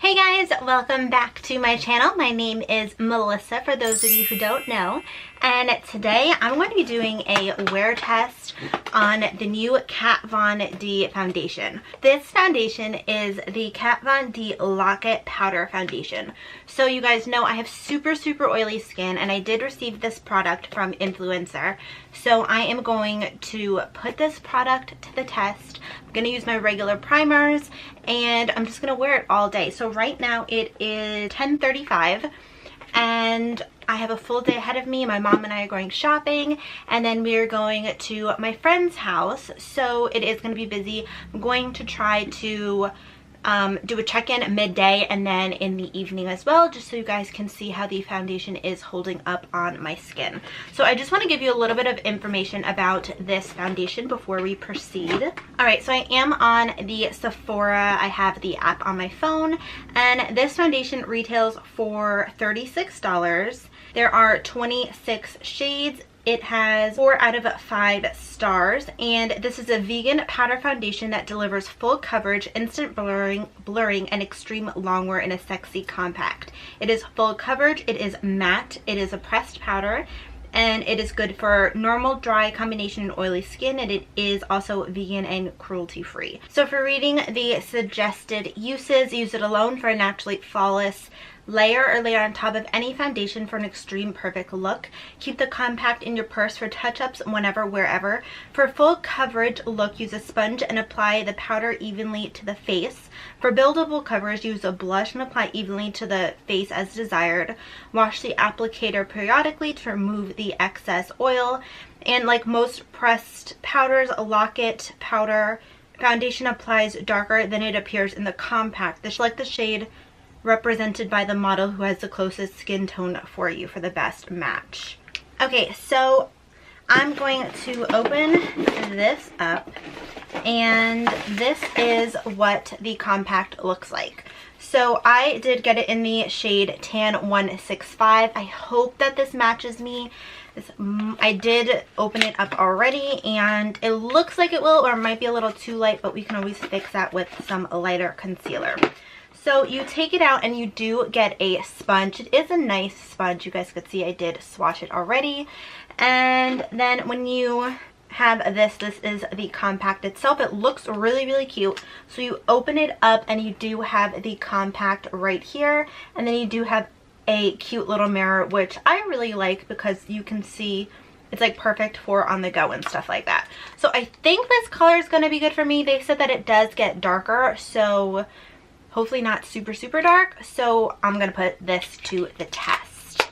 Hey guys, welcome back to my channel. My name is Melissa, for those of you who don't know. And today I'm going to be doing a wear test on the new Kat Von D foundation. This foundation is the Kat Von D Lock-It Powder Foundation. So you guys know I have super oily skin, and I did receive this product from Influencer. So I am going to put this product to the test. I'm going to use my regular primers, and I'm just going to wear it all day. So right now it is 10:35 and I have a full day ahead of me. My mom and I are going shopping, and then we are going to my friend's house, so it is going to be busy. I'm going to try to do a check-in at midday and then in the evening as well, just so you guys can see how the foundation is holding up on my skin. So I just want to give you a little bit of information about this foundation before we proceed. Alright, so I am on the Sephora. I have the app on my phone, and this foundation retails for $36. There are 26 shades. It has 4 out of 5 stars, and this is a vegan powder foundation that delivers full coverage, instant blurring, and extreme longwear in a sexy compact. It is full coverage, it is matte, it is a pressed powder, and it is good for normal, dry, combination, and oily skin, and it is also vegan and cruelty-free. So for reading the suggested uses, use it alone for a naturally flawless layer or layer on top of any foundation for an extreme perfect look. Keep the compact in your purse for touch-ups whenever, wherever. For full coverage look, use a sponge and apply the powder evenly to the face. For buildable coverage, use a blush and apply evenly to the face as desired. Wash the applicator periodically to remove the excess oil. And like most pressed powders, a Lock-It powder foundation applies darker than it appears in the compact. Select the shade represented by the model who has the closest skin tone for you for the best match. Okay, so I'm going to open this up, and this is what the compact looks like. So I did get it in the shade Tan 165. I hope that this matches me. I did open it up already, and it looks like it will, or it might be a little too light, but we can always fix that with some lighter concealer. So you take it out and you do get a sponge. It is a nice sponge. You guys could see I did swatch it already. And then when you have this is the compact itself. It looks really cute. So you open it up and you do have the compact right here. And then you do have a cute little mirror, which I really like because you can see it's like perfect for on the go and stuff like that. So I think this color is going to be good for me. They said that it does get darker, so hopefully not super dark. So I'm gonna put this to the test.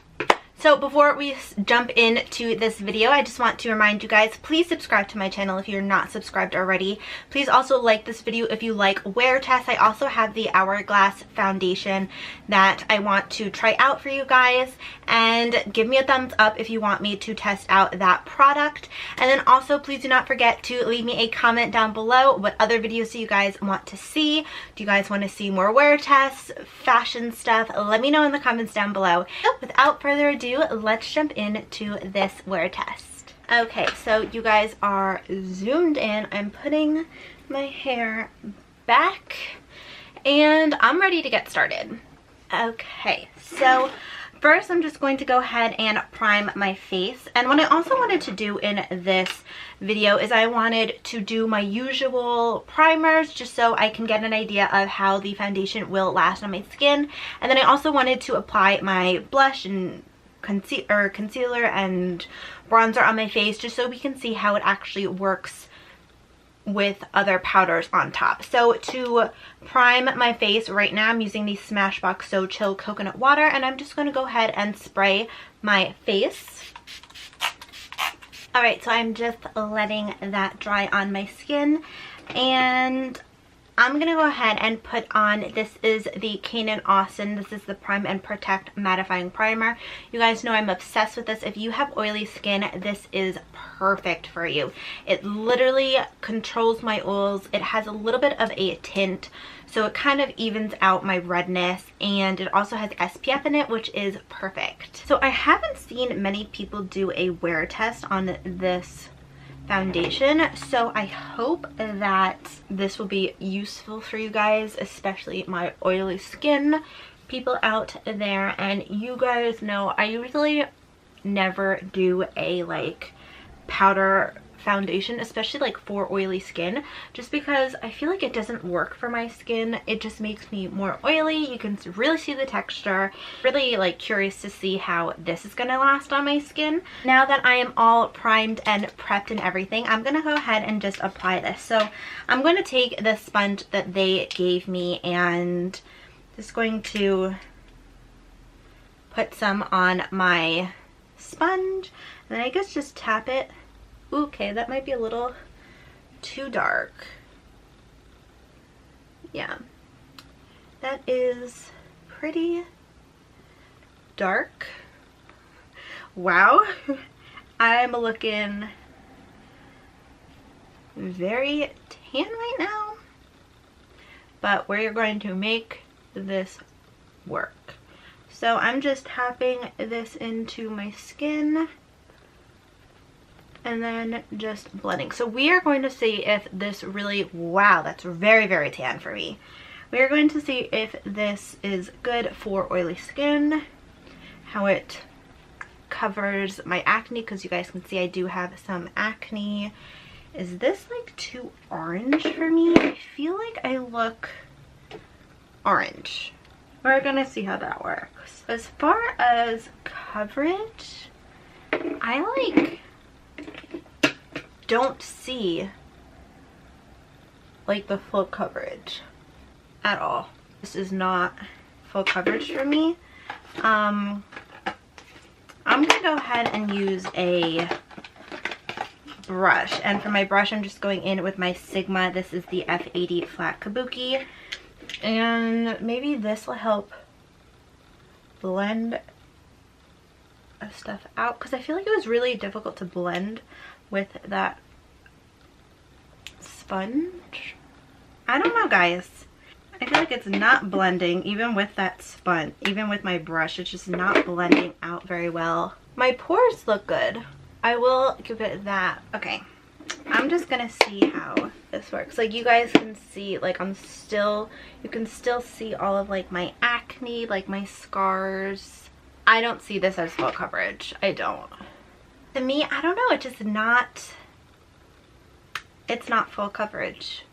So before we jump into this video, I just want to remind you guys, please subscribe to my channel if you're not subscribed already. Please also like this video if you like wear tests. I also have the Hourglass foundation that I want to try out for you guys, and give me a thumbs up if you want me to test out that product. And then also please do not forget to leave me a comment down below what other videos do you guys want to see. Do you guys want to see more wear tests, fashion stuff? Let me know in the comments down below. So without further ado, let's jump into this wear test. Okay, so you guys are zoomed in. I'm putting my hair back and I'm ready to get started. Okay, so first I'm just going to go ahead and prime my face. And what I also wanted to do in this video is I wanted to do my usual primers just so I can get an idea of how the foundation will last on my skin. And then I also wanted to apply my blush and concealer and bronzer on my face just so we can see how it actually works with other powders on top. So to prime my face right now, I'm using the Smashbox So Chill Coconut Water, and I'm just going to go ahead and spray my face. Alright, so I'm just letting that dry on my skin, and I'm going to go ahead and put on, this is the Kane & Austin. This is the Prime and Protect Mattifying Primer. You guys know I'm obsessed with this. If you have oily skin, this is perfect for you. It literally controls my oils. It has a little bit of a tint, so it kind of evens out my redness, and it also has SPF in it, which is perfect. So I haven't seen many people do a wear test on this foundation. So I hope that this will be useful for you guys, especially my oily skin people out there. And you guys know I usually never do a like powder foundation, especially like for oily skin, just because I feel like it doesn't work for my skin. It just makes me more oily. You can really see the texture. Really like curious to see how this is gonna last on my skin. Now that I am all primed and prepped and everything, I'm gonna go ahead and just apply this. So I'm going to take the sponge that they gave me and just going to put some on my sponge, and then I guess just tap it. Okay, that might be a little too dark. Yeah, that is pretty dark. Wow, I'm looking very tan right now, but we're going to make this work. So I'm just tapping this into my skin and then just blending. So we are going to see if this really, wow, that's very, very tan for me. We are going to see if this is good for oily skin, how it covers my acne, because you guys can see I do have some acne. Is this like too orange for me? I feel like I look orange. We're gonna see how that works. As far as coverage, I like don't see like the full coverage at all. This is not full coverage for me. I'm gonna go ahead and use a brush, and for my brush I'm just going in with my Sigma. This is the F80 flat kabuki, and maybe this will help blend stuff out, because I feel like it was really difficult to blend with that sponge. I don't know, guys. I feel like it's not blending even with that sponge. Even with my brush, it's just not blending out very well. My pores look good. I will give it that. Okay, I'm just gonna see how this works. Like you guys can see, like you can still see all of like my acne, like my scars. I don't see this as full coverage. I don't. To me, I don't know, it's not full coverage.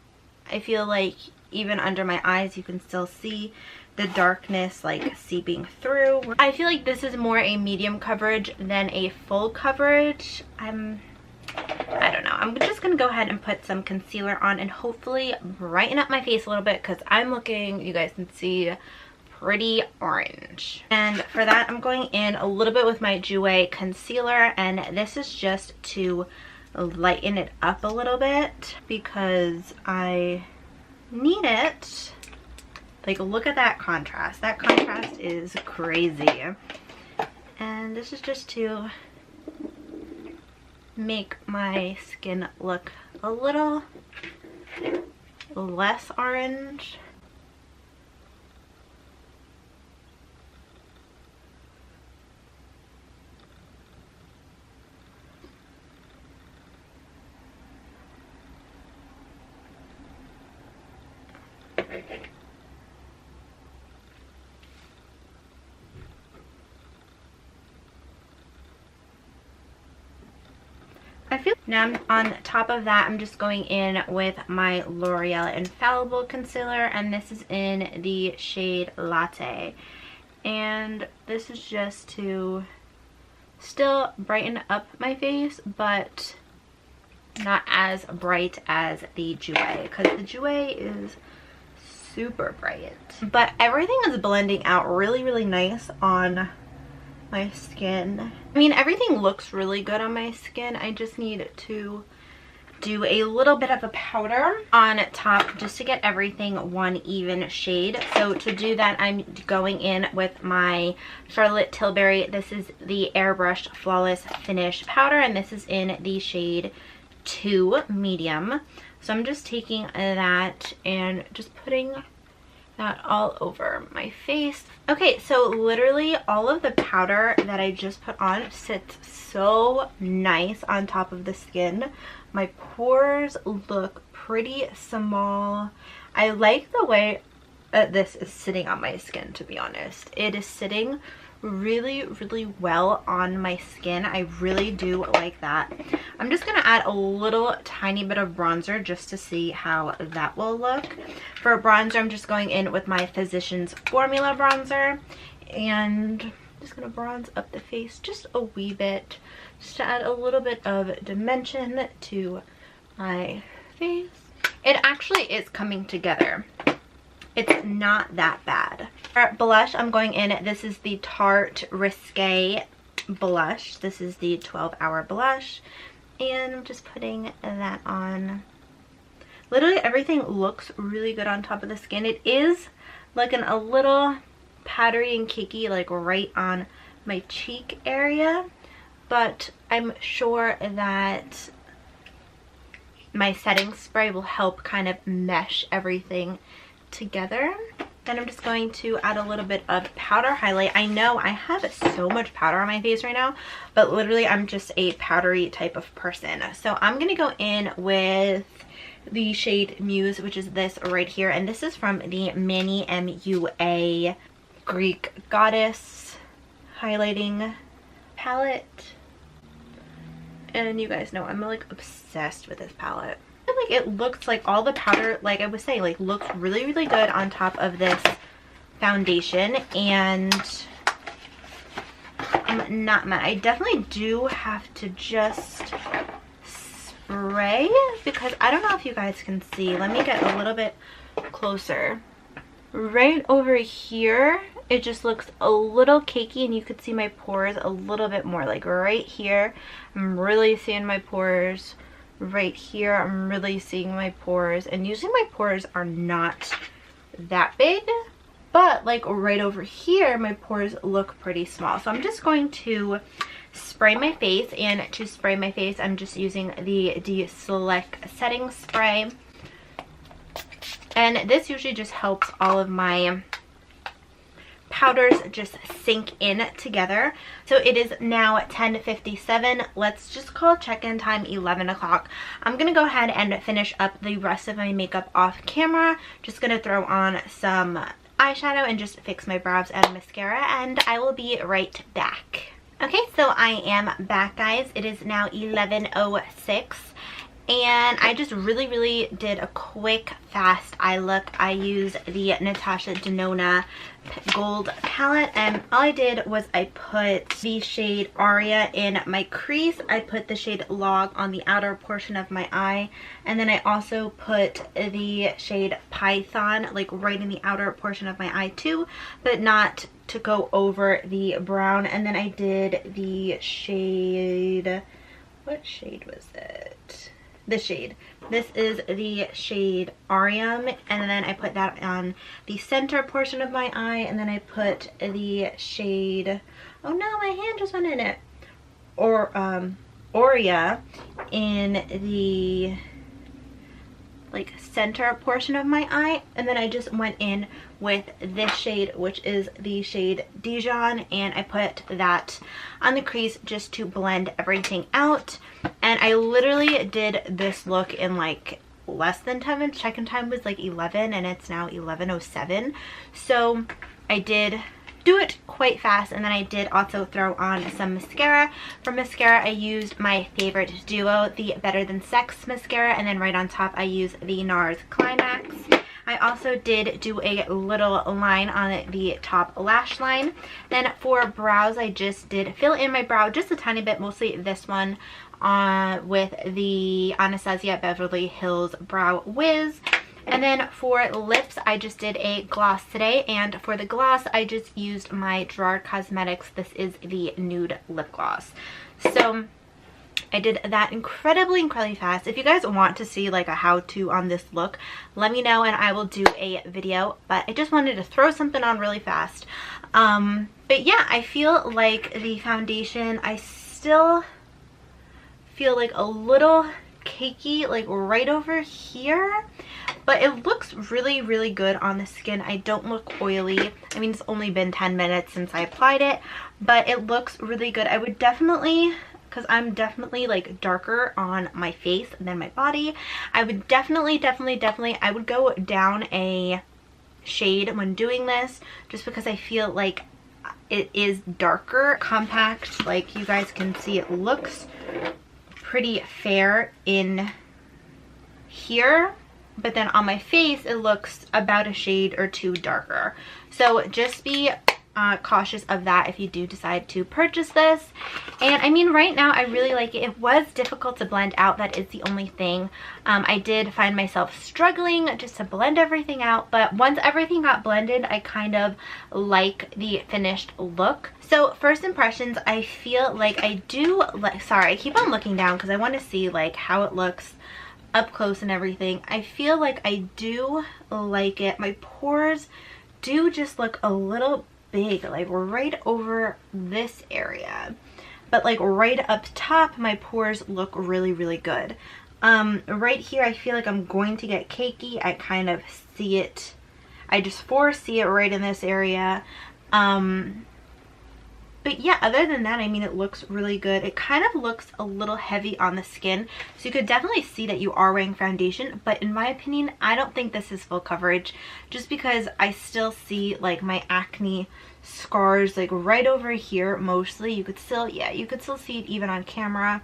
I feel like even under my eyes you can still see the darkness like seeping through. I feel like this is more a medium coverage than a full coverage. I don't know. I'm just gonna go ahead and put some concealer on and hopefully brighten up my face a little bit, because I'm looking, you guys can see, pretty orange. And for that I'm going in a little bit with my Jouer concealer, and this is just to lighten it up a little bit because I need it. Like, look at that contrast. That contrast is crazy. And this is just to make my skin look a little less orange. Now on top of that, I'm just going in with my L'Oreal Infallible Concealer, and this is in the shade Latte. And this is just to still brighten up my face, but not as bright as the Jouer, because the Jouer is super bright. But everything is blending out really, really nice on my skin. I mean, everything looks really good on my skin. I just need to do a little bit of a powder on top just to get everything one even shade. So to do that, I'm going in with my Charlotte Tilbury. This is the Airbrushed Flawless Finish powder, and this is in the shade 2 medium. So I'm just taking that and just putting that all over my face. Okay, so literally all of the powder that I just put on sits so nice on top of the skin. My pores look pretty small. I like the way that this is sitting on my skin, to be honest. It is sitting really, really well on my skin. I really do like that. I'm just gonna add a little tiny bit of bronzer just to see how that will look. For bronzer, I'm just going in with my Physicians Formula bronzer, and I'm just gonna bronze up the face just a wee bit, just to add a little bit of dimension to my face. It actually is coming together. It's not that bad. For blush, I'm going in. This is the Tarte Risque blush. This is the 12-hour blush. And I'm just putting that on. Literally everything looks really good on top of the skin. It is like a little powdery and cakey, like right on my cheek area. But I'm sure that my setting spray will help kind of mesh everything together. Then I'm just going to add a little bit of powder highlight. I know I have so much powder on my face right now, but literally I'm just a powdery type of person. So I'm gonna go in with the shade Muse, which is this right here, and this is from the Manny MUA Greek Goddess highlighting palette. And you guys know I'm like obsessed with this palette. Like it looks like all the powder, like I was saying, like looks really, really good on top of this foundation, and I'm not mad. I definitely do have to just spray, because I don't know if you guys can see. Let me get a little bit closer. Right over here, it just looks a little cakey, and you could see my pores a little bit more. Like right here, I'm really seeing my pores. Right here, I'm really seeing my pores, and usually my pores are not that big, but like right over here, my pores look pretty small. So I'm just going to spray my face, and to spray my face, I'm just using the De-Select setting spray. And this usually just helps all of my powders just sink in together. So it is now 10:57. Let's just call check-in time 11 o'clock. I'm gonna go ahead and finish up the rest of my makeup off camera. Just gonna throw on some eyeshadow and just fix my brows and mascara, and I will be right back. Okay, so I am back, guys. It is now 11:06. And I just really did a quick, fast eye look. I used the Natasha Denona Gold palette, and all I did was I put the shade Aria in my crease. I put the shade Log on the outer portion of my eye, and then I also put the shade Python like right in the outer portion of my eye too, but not to go over the brown. And then I did the shade, what shade was it? This shade. This is the shade Arium, and then I put that on the center portion of my eye, and then I put the shade, oh no, my hand just went in it, or Aurea in the like center portion of my eye, and then I just went in with this shade, which is the shade Dijon, and I put that on the crease just to blend everything out. And I literally did this look in like less than 10 minutes. Check-in time was like 11, and it's now 11:07. So I did do it quite fast, and then I did also throw on some mascara. For mascara, I used my favorite duo, the Better Than Sex mascara, and then right on top I used the NARS Climax. I also did do a little line on the top lash line. Then for brows, I just did fill in my brow just a tiny bit, mostly this one with the Anastasia Beverly Hills Brow Wiz. And then for lips, I just did a gloss today, and for the gloss, I just used my Gerard Cosmetics. This is the Nude Lip Gloss. So I did that incredibly fast. If you guys want to see like a how-to on this look, let me know and I will do a video, but I just wanted to throw something on really fast. But yeah, I feel like the foundation, I still feel like a little cakey like right over here, but it looks really, really good on the skin. I don't look oily. I mean, it's only been 10 minutes since I applied it, but it looks really good. I would definitely, because I'm definitely like darker on my face than my body, I would definitely I would go down a shade when doing this, just because I feel like it is darker. Compact, like you guys can see, it looks pretty fair in here, but then on my face it looks about a shade or two darker. So just be cautious of that if you do decide to purchase this. And I mean, right now I really like it. It was difficult to blend out, that is the only thing. I did find myself struggling just to blend everything out, but once everything got blended, I kind of like the finished look. So first impressions, I feel like I do like, sorry, I keep on looking down because I want to see like how it looks up close and everything. I feel like I do like it. My pores do just look a little big, like right over this area, but like right up top my pores look really, really good. Right here I feel like I'm going to get cakey. I kind of see it, I just foresee it right in this area. But yeah, other than that, I mean, it looks really good. It kind of looks a little heavy on the skin, so you could definitely see that you are wearing foundation, but in my opinion, I don't think this is full coverage, just because I still see like my acne scars like right over here mostly. You could still, yeah, you could still see it even on camera.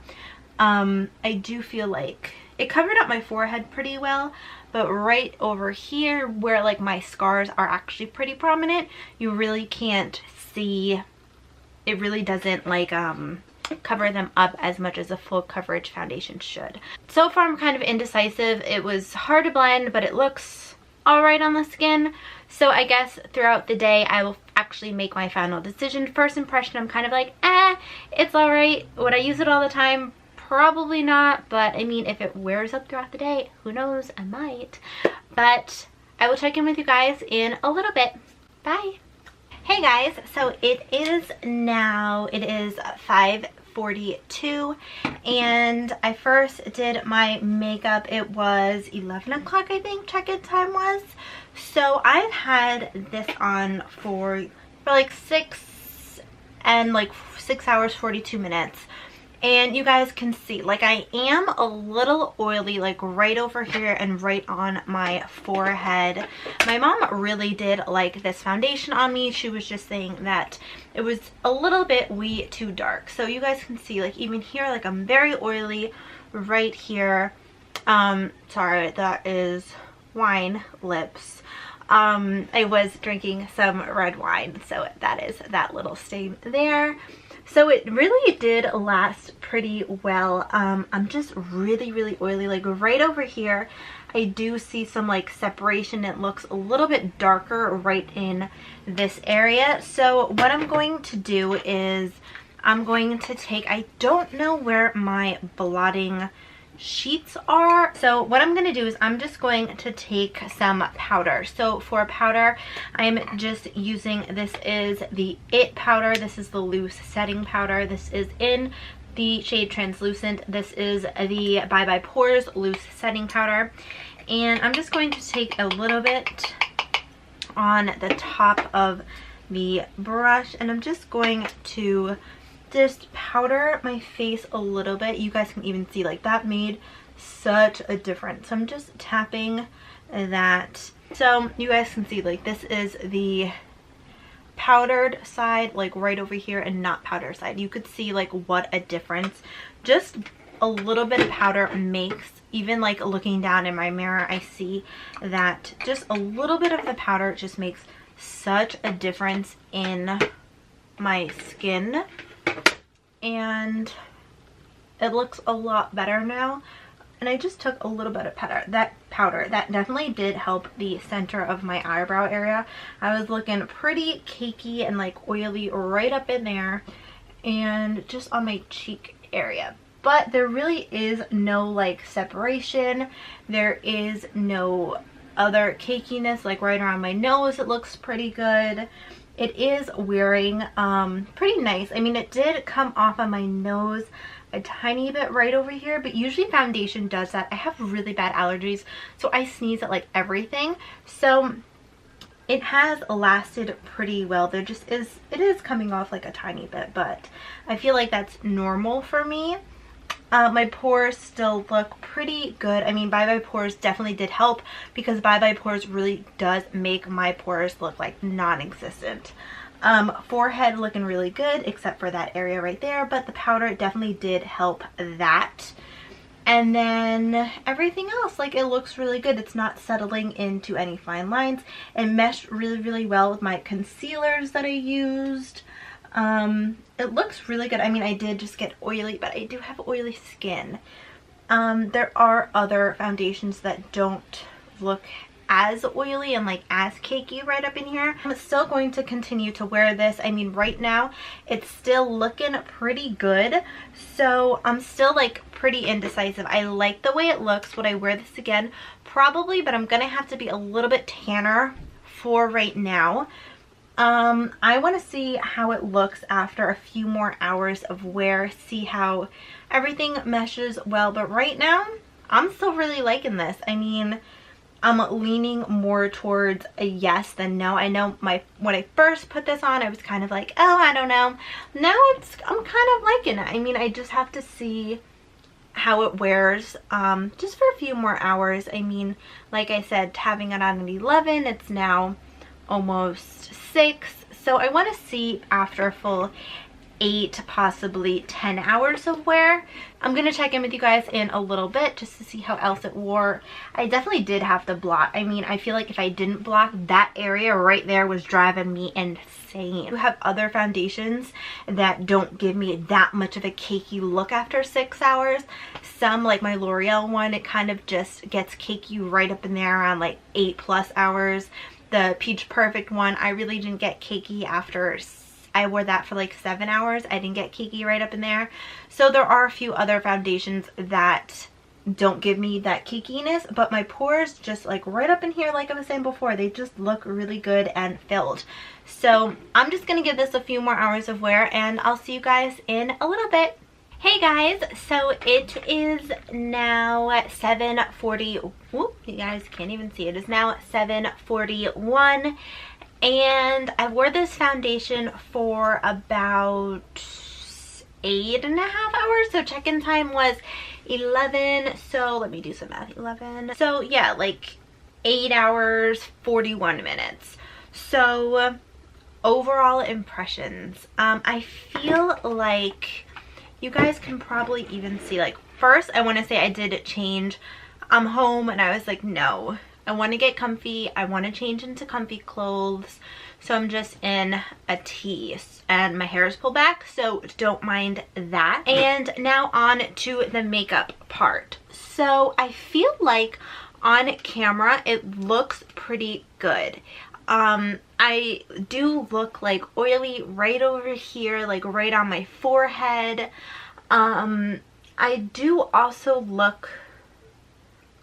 I do feel like it covered up my forehead pretty well, but right over here where like my scars are actually pretty prominent, you really can't see. It really doesn't like cover them up as much as a full coverage foundation should. So far I'm kind of indecisive. It was hard to blend, but it looks all right on the skin. So I guess throughout the day I will actually make my final decision. First impression, I'm kind of like, it's all right. Would I use it all the time? Probably not, but I mean, if it wears up throughout the day, who knows, I might. But I will check in with you guys in a little bit. Bye. Hey guys, so it is 5:42 and I first did my makeup. It was 11 o'clock, I think check-in time was. So I've had this on for like 6 hours 42 minutes. And you guys can see, like, I am a little oily, like right over here and right on my forehead. My mom really did like this foundation on me. She was just saying that it was a little bit way too dark. So you guys can see, like, even here, like, I'm very oily right here. Sorry, that is wine lips. I was drinking some red wine, so that is that little stain there. So it really did last pretty well. I'm just really, really oily. Like right over here, I do see some like separation. It looks a little bit darker right in this area. So what I'm going to do is I'm going to take, I don't know where my blotting sheets are. So what I'm going to do is I'm just going to take some powder. So for powder, I'm just using, this is the IT powder. This is the loose setting powder. This is in the shade Translucent. This is the Bye Bye Pores loose setting powder. And I'm just going to take a little bit on the top of the brush, and I'm just going to just powder my face a little bit. You guys can even see, like, that made such a difference. I'm just tapping that. So you guys can see, like, this is the powdered side, like right over here, and not powder side. You could see like what a difference just a little bit of powder makes. Even like looking down in my mirror, I see that just a little bit of the powder just makes such a difference in my skin, and it looks a lot better now. And I just took a little bit of powder. That definitely did help the center of my eyebrow area. I was looking pretty cakey and like oily right up in there and just on my cheek area. But there really is no like separation. There is no other cakiness, like right around my nose. It looks pretty good. It is wearing pretty nice. I mean, it did come off on my nose, a tiny bit right over here, but usually foundation does that. I have really bad allergies, so I sneeze at like everything. So it has lasted pretty well. There just is, it is coming off like a tiny bit, but I feel like that's normal for me. My pores still look pretty good. I mean, Bye Bye Pores definitely did help, because Bye Bye Pores really does make my pores look like non-existent. Forehead looking really good except for that area right there, but the powder definitely did help that. And then everything else, like, it looks really good. It's not settling into any fine lines. It meshed really well with my concealers that I used. It looks really good. I mean, I did just get oily, but I do have oily skin. There are other foundations that don't look as oily and like as cakey right up in here. I'm still going to continue to wear this. I mean, right now it's still looking pretty good, so I'm still like pretty indecisive. I like the way it looks. Would I wear this again? Probably, but I'm gonna have to be a little bit tanner for right now. I want to see how it looks after a few more hours of wear, see how everything meshes well, but right now I'm still really liking this. I mean, I'm leaning more towards a yes than no. I know when I first put this on, I was kind of like, oh, I don't know. Now I'm kind of liking it. I mean, I just have to see how it wears just for a few more hours. I mean, like I said, having it on at 11, it's now almost 6. So I want to see after a full 8, possibly 10 hours of wear. I'm gonna check in with you guys in a little bit just to see how else it wore. I definitely did have to blot. I mean, I feel like if I didn't blot, that area right there was driving me insane. You have other foundations that don't give me that much of a cakey look after 6 hours. Some, like my L'Oreal one, it kind of just gets cakey right up in there around like 8+ hours. The Peach Perfect one, I really didn't get cakey after I wore that for like 7 hours. I didn't get cakey right up in there. So there are a few other foundations that don't give me that cakiness, but my pores just like right up in here, like I was saying before, they just look really good and filled. So I'm just gonna give this a few more hours of wear, and I'll see you guys in a little bit. Hey guys, so it is now 7:40. Whoop, you guys can't even see. It is now 7:41. And I wore this foundation for about 8.5 hours. So check-in time was 11. So let me do some math. 11. So yeah, like 8 hours, 41 minutes. So overall impressions. I feel like you guys can probably even see, like, first I want to say I did change. I'm home and I was like, no, I want to get comfy. I want to change into comfy clothes. So I'm just in a tee and my hair is pulled back, so don't mind that. And now on to the makeup part. So I feel like on camera it looks pretty good. I do look like oily right over here, like right on my forehead. I do also look,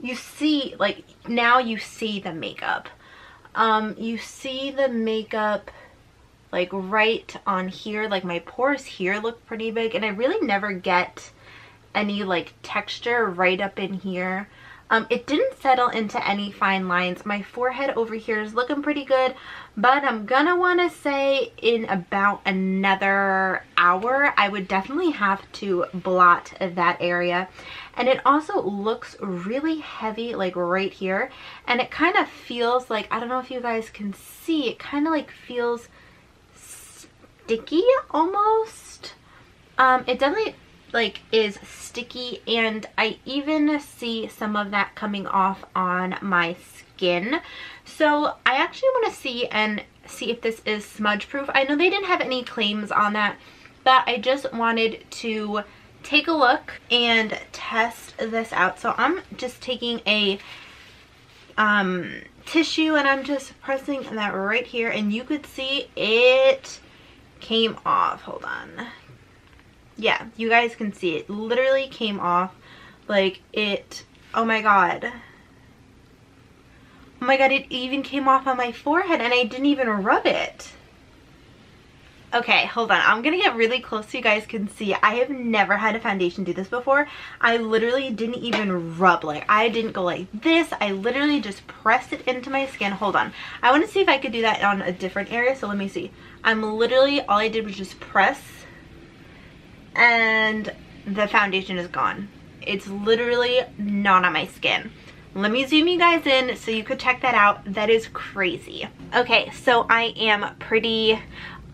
you see, like, now you see the makeup. You see the makeup like right on here, like my pores here look pretty big, and I really never get any like texture right up in here. It didn't settle into any fine lines. My forehead over here is looking pretty good, but I'm gonna want to say in about another hour, I would definitely have to blot that area. And it also looks really heavy, like right here. And it kind of feels like, I don't know if you guys can see, it kind of like feels sticky almost. It definitely like is sticky, and I even see some of that coming off on my skin. So I actually want to see if this is smudge proof. I know they didn't have any claims on that, but I just wanted to take a look and test this out. So I'm just taking a tissue and I'm just pressing that right here, and you could see it came off. Hold on. Yeah, you guys can see it literally came off. Like it, oh my god. Oh my god, it even came off on my forehead and I didn't even rub it. Okay, hold on. I'm gonna get really close so you guys can see. I have never had a foundation do this before. I literally didn't even rub. Like, I didn't go like this. I literally just pressed it into my skin. Hold on. I want to see if I could do that on a different area, so let me see. I'm literally, all I did was just press and the foundation is gone. It's literally not on my skin. Let me zoom you guys in so you could check that out. That is crazy. Okay, so I am pretty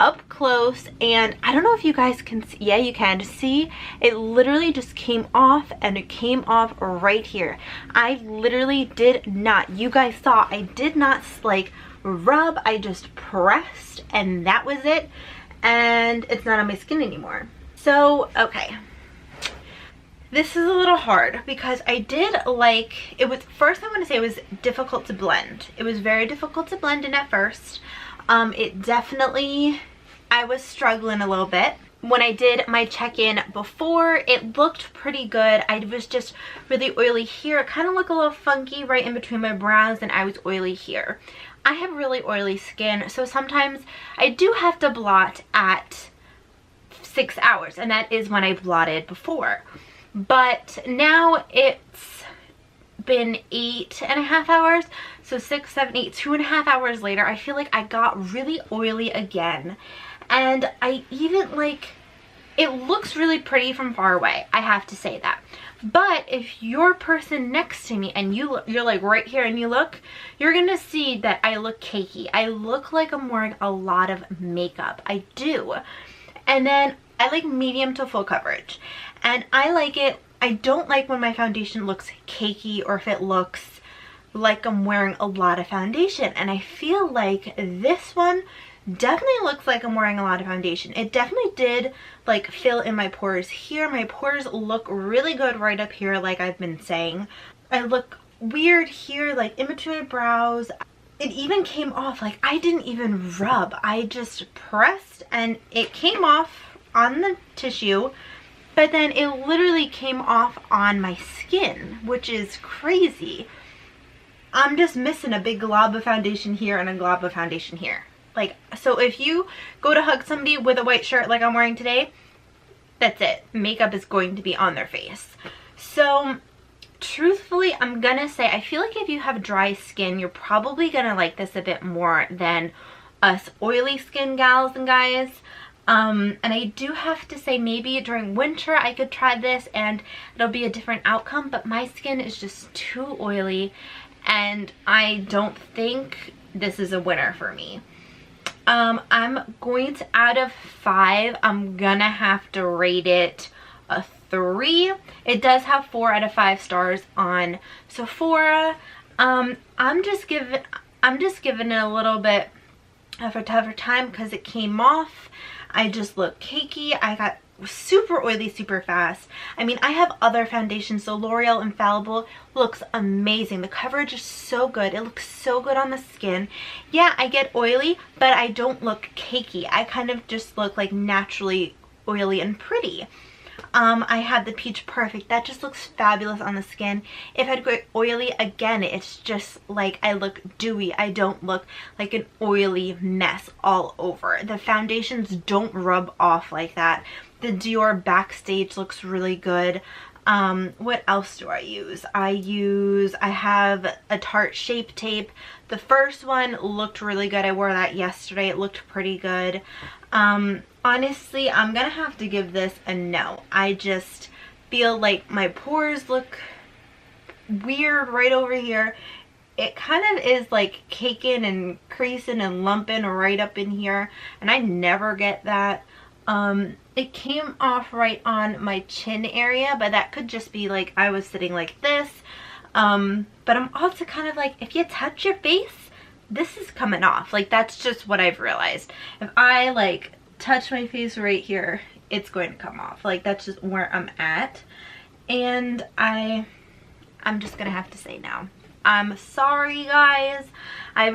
up close, and I don't know if you guys can see. Yeah, you can see it literally just came off, and it came off right here. I literally did not, you guys saw, I did not like rub. I just pressed and that was it, and it's not on my skin anymore. So okay, this is a little hard because I did like, it was, first I want to say it was difficult to blend. It was very difficult to blend in at first. It definitely, I was struggling a little bit. When I did my check-in before, it looked pretty good. I was just really oily here. It kind of looked a little funky right in between my brows, and I was oily here. I have really oily skin, so sometimes I do have to blot at 6 hours, and that is when I blotted before. But now it's been 8.5 hours, so 6, 7, 8, 2.5 hours later, I feel like I got really oily again. And I even like, it looks really pretty from far away, I have to say that. But if you're person next to me and you're like right here and you look, you're gonna see that I look cakey. I look like I'm wearing a lot of makeup. I do. And then I like medium to full coverage. And I like it. I don't like when my foundation looks cakey or if it looks like I'm wearing a lot of foundation. And I feel like this one definitely looks like I'm wearing a lot of foundation. It definitely did like fill in my pores here. My pores look really good right up here, like I've been saying. I look weird here, like in between my brows. It even came off, like I didn't even rub. I just pressed and it came off on the tissue, but then it literally came off on my skin, which is crazy. I'm just missing a big glob of foundation here and a glob of foundation here. Like, so if you go to hug somebody with a white shirt like I'm wearing today, that's it. Makeup is going to be on their face. So truthfully, I'm gonna say, I feel like if you have dry skin, you're probably gonna like this a bit more than us oily skin gals and guys. And I do have to say, maybe during winter I could try this and it'll be a different outcome, but my skin is just too oily and I don't think this is a winner for me. I'm going to, out of 5, I'm gonna have to rate it a 3. It does have 4 out of 5 stars on Sephora. I'm just giving it a little bit of a tougher time because it came off. I just look cakey. I got super oily super fast. I mean, I have other foundations, so L'Oreal Infallible looks amazing. The coverage is so good. It looks so good on the skin. Yeah, I get oily, but I don't look cakey. I kind of just look like naturally oily and pretty. I have the Peach Perfect. That just looks fabulous on the skin. If I go oily, again, it's just like I look dewy. I don't look like an oily mess all over. The foundations don't rub off like that. The Dior Backstage looks really good. What else do I use? I have a Tarte Shape Tape. The first one looked really good. I wore that yesterday. It looked pretty good. Honestly, I'm gonna have to give this a no. I just feel like my pores look weird right over here. It kind of is like caking and creasing and lumping right up in here, and I never get that. It came off right on my chin area, but that could just be like I was sitting like this. But I'm also kind of like, if you touch your face, this is coming off. Like, that's just what I've realized. If I like touch my face right here, it's going to come off. Like, that's just where I'm at. And I'm just gonna have to say no. I'm sorry, guys. I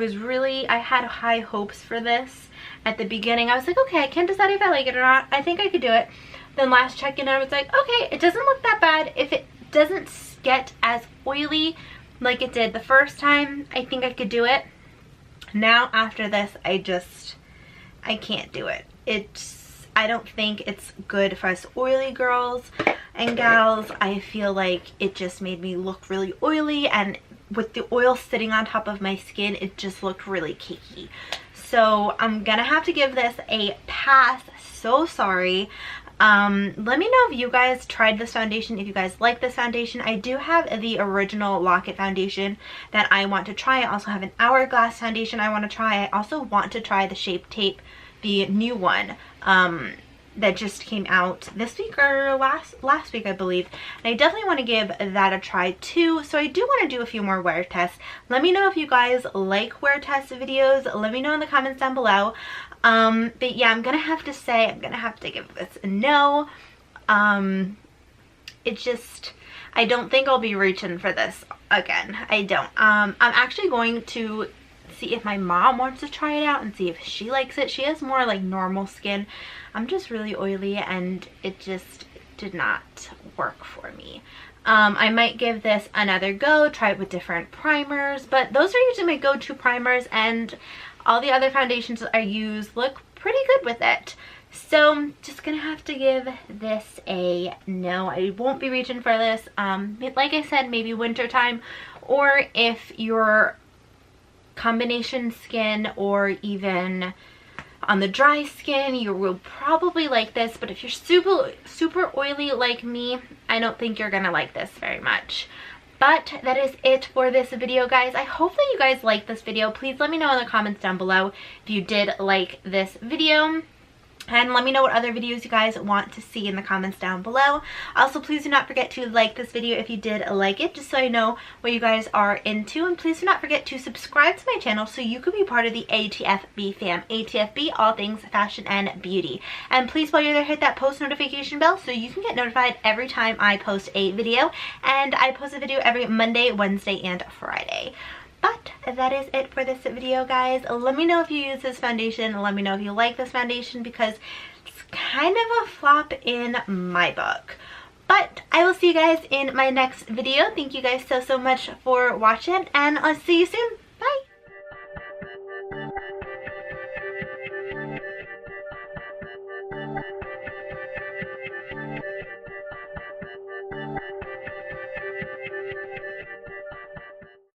had high hopes for this at the beginning. I was like, okay, I can't decide if I like it or not. I think I could do it. Then last check-in, I was like, okay, it doesn't look that bad. If it doesn't get as oily like it did the first time, I think I could do it. Now after this, I I can't do it. I don't think it's good for us oily girls and gals. I feel like it just made me look really oily, and with the oil sitting on top of my skin, it just looked really cakey. So I'm gonna have to give this a pass. So sorry. Let me know if you guys tried this foundation, if you guys like this foundation. I do have the original Lock-It foundation that I want to try. I also have an Hourglass foundation I want to try. I also want to try the Shape Tape, the new one that just came out this week or last week, I believe. And I definitely want to give that a try too. So I do want to do a few more wear tests. Let me know if you guys like wear test videos. Let me know in the comments down below. But yeah, I'm gonna have to say, I'm gonna have to give this a no. It just, I don't think I'll be reaching for this again. I don't. I'm actually going to see if my mom wants to try it out and see if she likes it. She has more like normal skin. I'm just really oily and it just did not work for me. I might give this another go, try it with different primers, but those are usually my go-to primers, and all the other foundations I use look pretty good with it. So I'm just gonna have to give this a no. I won't be reaching for this. Like I said, maybe winter time, or if you're combination skin or even on the dry skin, you will probably like this. But if you're super oily like me, I don't think you're gonna like this very much. But that is it for this video, guys. I hope that you guys liked this video. Please let me know in the comments down below if you did like this video. And let me know what other videos you guys want to see in the comments down below. Also, please do not forget to like this video if you did like it, just so I know what you guys are into. And please do not forget to subscribe to my channel so you could be part of the ATFB fam. ATFB, all things fashion and beauty. And please, while you're there, hit that post notification bell so you can get notified every time I post a video. And I post a video every Monday, Wednesday, and Friday. But that is it for this video, guys. Let me know if you use this foundation. Let me know if you like this foundation, because it's kind of a flop in my book. But I will see you guys in my next video. Thank you guys so much for watching, and I'll see you soon. Bye!